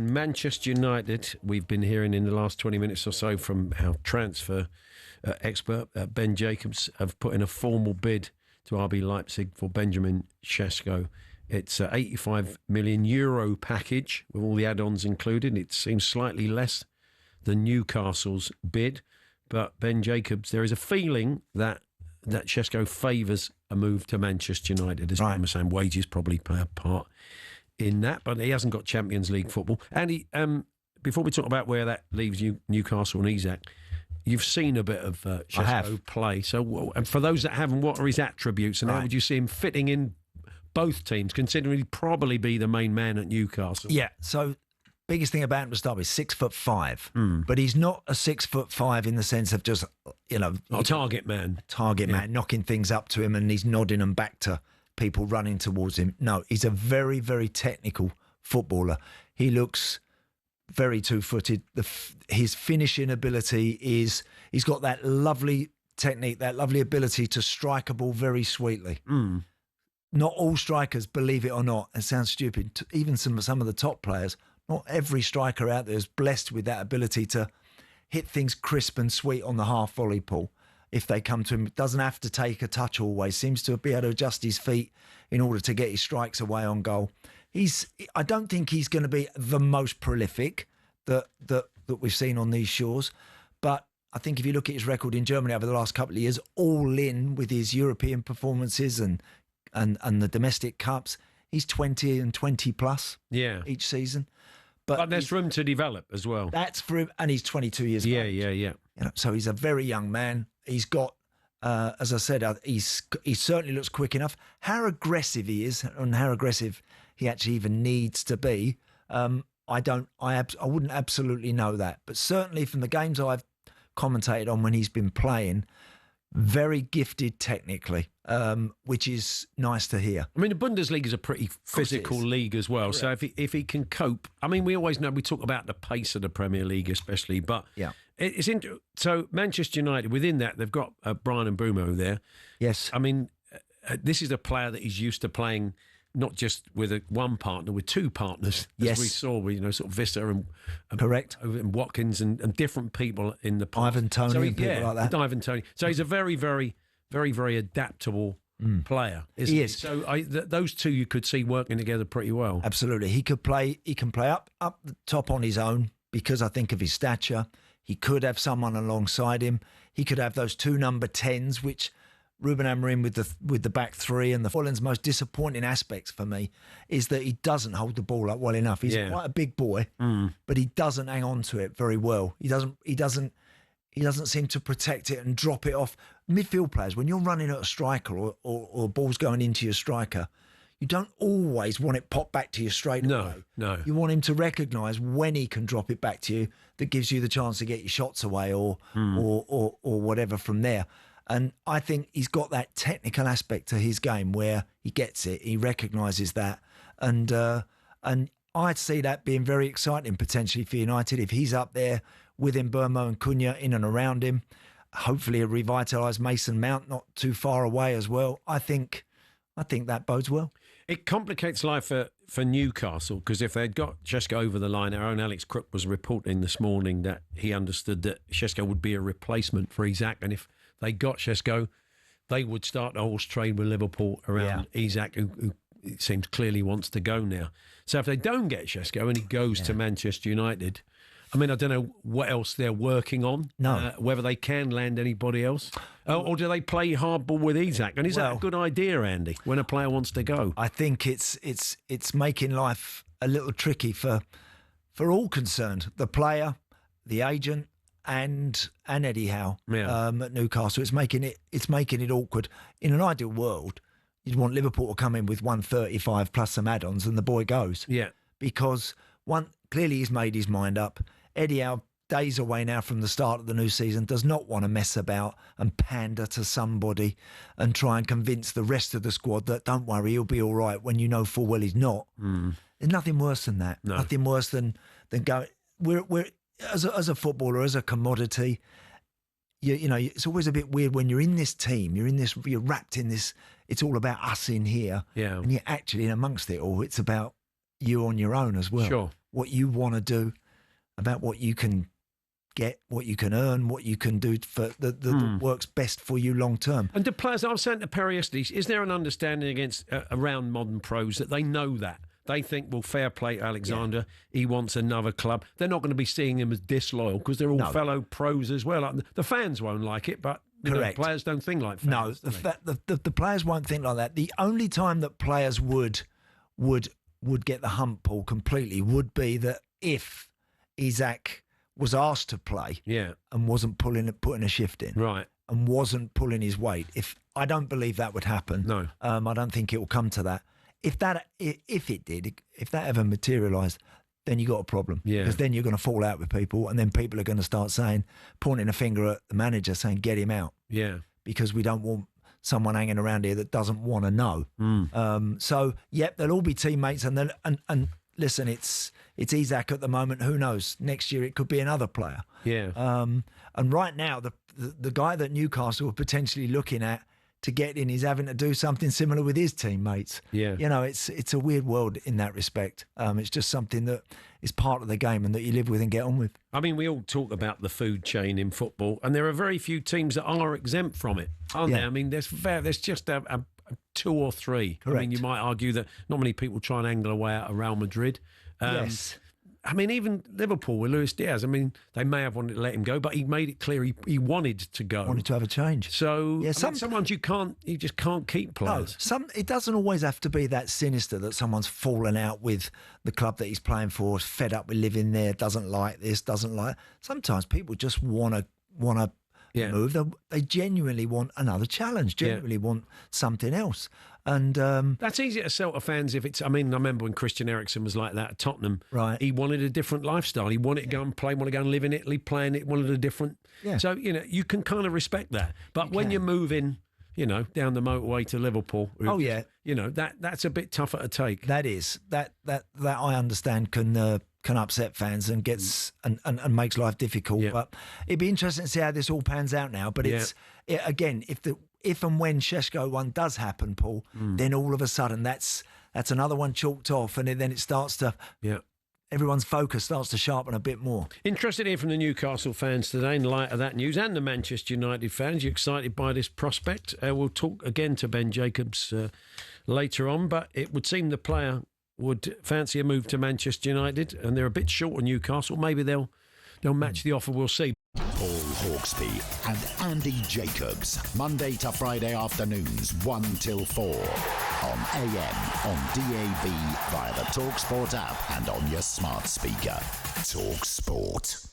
Manchester United, we've been hearing in the last 20 minutes or so from our transfer expert, Ben Jacobs, have put in a formal bid to RB Leipzig for Benjamin Sesko. It's an €85 million package with all the add-ons included. It seems slightly less than Newcastle's bid, but Ben Jacobs, there is a feeling that Sesko favours a move to Manchester United. As I'm saying, wages probably play a part in that, but he hasn't got Champions League football. Andy, before we talk about where that leaves you, Newcastle and Isak, you've seen a bit of Sesko play. So, and for those that haven't, what are his attributes, and how would you see him fitting in both teams, considering he'd probably be the main man at Newcastle? Yeah, so biggest thing about him to start with, 6'5", but he's not a 6'5" in the sense of just, a target man. Man, knocking things up to him and he's nodding them back to people running towards him. No, he's a very, very technical footballer. He looks very two-footed. His finishing ability is, he's got that lovely technique, that lovely ability to strike a ball very sweetly. Not all strikers, believe it or not, it sounds stupid, even some of the top players, not every striker out there is blessed with that ability to hit things crisp and sweet on the half volley, Paul. If they come to him, doesn't have to take a touch always, seems to be able to adjust his feet in order to get his strikes away on goal. I don't think he's going to be the most prolific that we've seen on these shores, but I think if you look at his record in Germany over the last couple of years, all in with his European performances and the domestic cups, he's 20 and 20 plus each season. But there's room to develop as well. That's for him, and he's 22 years old. Yeah. So he's a very young man. He's got, as I said, he certainly looks quick enough. How aggressive he is, and how aggressive he actually even needs to be, I wouldn't absolutely know that. But certainly from the games I've commentated on when he's been playing, very gifted technically, which is nice to hear. I mean, the Bundesliga is a pretty physical league as well. Correct. So if he can cope, I mean, we always know, we talk about the pace of the Premier League especially, but so Manchester United, within that, they've got Brian Mbeumo there. Yes. I mean, this is a player that he's used to playing not just with one partner, with two partners, as we saw, sort of Visser and correct, and Watkins and different people in the past. Ivan Toney and people like that. Ivan Toney. So he's a very, very, very, very adaptable player, isn't he? So those two you could see working together pretty well. Absolutely. He can play up the top on his own because I think of his stature. He could have someone alongside him. He could have those two number 10s, which Ruben Amorim with the back three, and the Holland's most disappointing aspects for me is that he doesn't hold the ball up well enough. He's quite a big boy, but he doesn't hang on to it very well. He doesn't seem to protect it and drop it off. Midfield players, when you're running at a striker or ball's going into your striker, you don't always want it popped back to you straight away. No. You want him to recognise when he can drop it back to you that gives you the chance to get your shots away or whatever from there. And I think he's got that technical aspect to his game where he gets it, he recognises that, and I'd see that being very exciting potentially for United if he's up there with Mbeumo and Cunha in and around him. Hopefully a revitalised Mason Mount not too far away as well. I think that bodes well. It complicates life for Newcastle because if they'd got Sesko over the line, our own Alex Crook was reporting this morning that he understood that Sesko would be a replacement for Isak, and if they got Sesko, they would start the horse trade with Liverpool around Isak, who it seems clearly wants to go now. So if they don't get Sesko and he goes to Manchester United, I mean, I don't know what else they're working on. No. Whether they can land anybody else. Or do they play hardball with Isak? And is that a good idea, Andy, when a player wants to go? I think it's making life a little tricky for all concerned. The player, the agent, and Eddie Howe at Newcastle. It's making it awkward. In an ideal world, you'd want Liverpool to come in with 135 plus some add-ons and the boy goes. Yeah. Because clearly he's made his mind up. Eddie Howe, days away now from the start of the new season, does not want to mess about and pander to somebody and try and convince the rest of the squad that don't worry, he'll be all right when you know full well he's not. There's nothing worse than that. No. Nothing worse than going. We're as a footballer, as a commodity. You know, it's always a bit weird when you're in this team. You're wrapped in this. It's all about us in here, and you're actually in amongst it all. It's about you on your own as well. Sure. what you want to do, about what you can get, what you can earn, what you can do for that works best for you long term. And the players, I was saying to Perry yesterday, is there an understanding around modern pros that they know that? They think, well, fair play to Alexander. He wants another club. They're not going to be seeing him as disloyal because they're all fellow pros as well. The fans won't like it, but Correct. Players don't think like fans. No, the players won't think like that. The only time that players would get the hump, Paul, completely would be that if Isak was asked to play and wasn't putting a shift in. Right. And wasn't pulling his weight. I don't believe that would happen. No. I don't think it will come to that. If that ever materialised, then you got a problem. Yeah. Because then you're going to fall out with people, and then people are going to start pointing a finger at the manager, saying, "Get him out." Yeah. Because we don't want someone hanging around here that doesn't want to know. So, they'll all be teammates, and listen, it's Isak at the moment. Who knows? Next year it could be another player. Yeah. And right now, the guy that Newcastle are potentially looking at to get in is having to do something similar with his teammates. Yeah. You know, it's a weird world in that respect. It's just something that is part of the game and that you live with and get on with. I mean, we all talk about the food chain in football, and there are very few teams that are exempt from it, aren't there? I mean, there's just a two or three. Correct. I mean, you might argue that not many people try and angle away out of Real Madrid. Yes. I mean, even Liverpool with Luis Diaz, I mean, they may have wanted to let him go, but he made it clear he wanted to go. Wanted to have a change. So sometimes you just can't keep players. No, it doesn't always have to be that sinister that someone's fallen out with the club that he's playing for, fed up with living there, doesn't like this, doesn't like. Sometimes people just want to move. They genuinely want another challenge, genuinely want something else. And that's easy to sell to fans if it's. I mean, I remember when Christian Eriksen was like that at Tottenham. Right. He wanted a different lifestyle. He wanted to go and play, wanted to go and live in Italy, playing it, wanted a different. Yeah. So, you can kind of respect that. But when you're moving, down the motorway to Liverpool. That's a bit tougher to take. That is. That I understand can upset fans and gets and makes life difficult. Yeah. But it'd be interesting to see how this all pans out now. But again, if and when Sesko one does happen, Paul, then all of a sudden that's another one chalked off, and then it starts to everyone's focus starts to sharpen a bit more. Interested to hear from the Newcastle fans today in light of that news, and the Manchester United fans. You excited by this prospect? We'll talk again to Ben Jacobs later on, but it would seem the player would fancy a move to Manchester United, and they're a bit short on Newcastle. Maybe they'll match the offer. We'll see. Paul Hawksbee and Andy Jacobs, Monday to Friday afternoons 1 till 4 on AM, on DAB, via the talkSPORT app and on your smart speaker. talkSPORT.